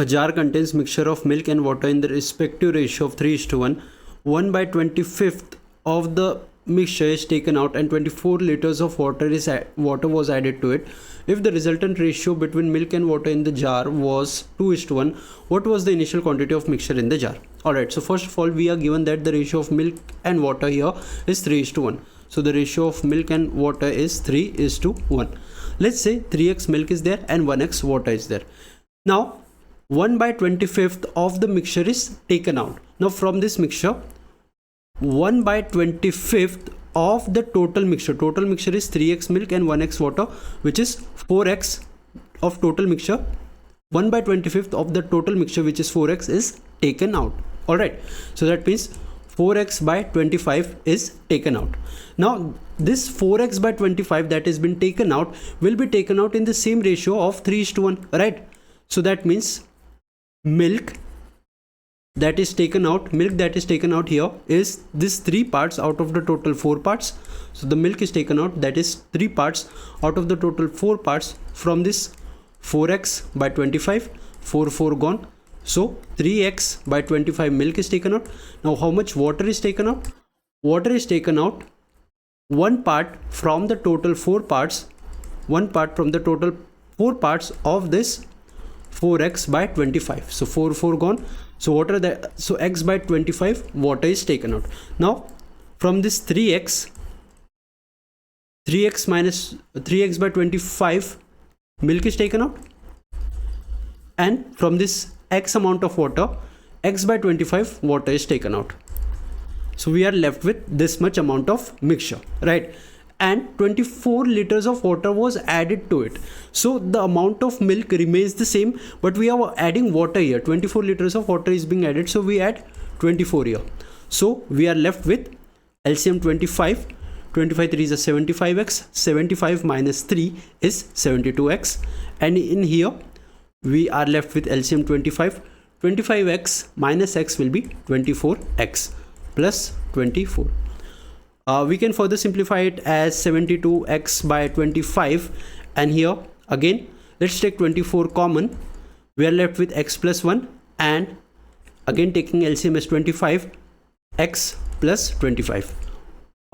A jar contains mixture of milk and water in the respective ratio of 3:1. 1 by 25th of the mixture is taken out and 24 liters of water was added to it. If the resultant ratio between milk and water in the jar was 2:1, what was the initial quantity of mixture in the jar? Alright, so first of all, we are given that the ratio of milk and water here is 3:1. So the ratio of milk and water is 3:1. Let's say 3x milk is there and 1x water is there. Now 1 by 25th of the mixture is taken out. Now from this mixture, 1 by 25th of the total mixture is 3x milk and 1x water, which is 4x of total mixture. 1 by 25th of the total mixture, which is 4x, is taken out. Alright, so that means 4x by 25 is taken out. Now this 4x by 25 that has been taken out will be taken out in the same ratio of 3:1, right? So that means milk that is taken out here is this 3 parts out of the total 4 parts. So the milk is taken out, that is 3 parts out of the total 4 parts from this 4x by 25, 4 gone. So 3x by 25 milk is taken out. Now how much water is taken out? Water is taken out 1 part from the total 4 parts, 1 part from the total 4 parts of this 4x by 25. So 4 gone. So x by 25 water is taken out. Now from this 3x by 25 milk is taken out, and from this x amount of water, x by 25 water is taken out. So we are left with this much amount of mixture, right? And 24 liters of water was added to it. So the amount of milk remains the same, but we are adding water here. 24 liters of water is being added, so we add 24 here. So we are left with LCM 25. 25 3 is a 75x. 75 minus 3 is 72x. And in here we are left with LCM 25. 25x minus x will be 24x plus 24. We can further simplify it as 72x by 25, and here again let's take 24 common. We are left with x plus 1, and again taking LCM as 25, x plus 25.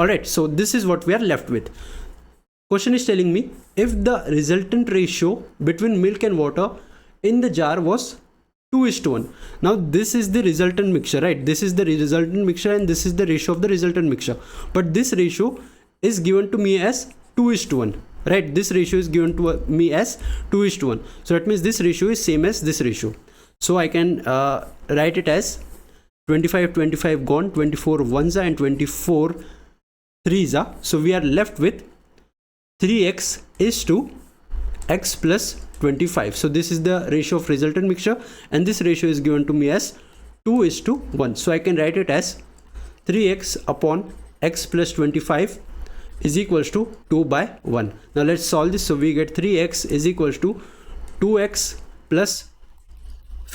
Alright, so this is what we are left with. Question is telling me if the resultant ratio between milk and water in the jar was 2:1. Now this is the resultant mixture, right? This is the resultant mixture and this is the ratio of the resultant mixture. But this ratio is given to me as 2:1, right? This ratio is given to me as 2:1. So that means this ratio is same as this ratio. So I can write it as 25 gone, 24 ones are and 24 threes are. So we are left with 3x is to x plus 25. So this is the ratio of resultant mixture, and this ratio is given to me as 2:1. So I can write it as 3x upon x plus 25 is equals to 2 by 1. Now let's solve this. So we get 3x is equals to 2x plus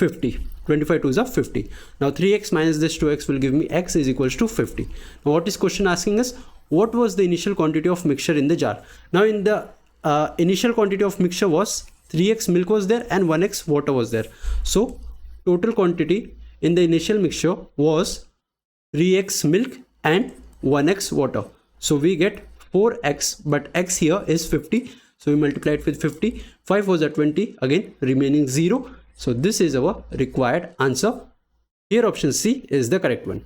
50. 25 2s are 50. Now 3x minus this 2x will give me x is equals to 50. Now what is question asking us? What was the initial quantity of mixture in the jar? Now in the initial quantity of mixture was 3x milk was there and 1x water was there. So total quantity in the initial mixture was 3x milk and 1x water. So we get 4x, but x here is 50. So we multiply it with 50. 5 was at 20, again remaining 0. So this is our required answer. Here option C is the correct one.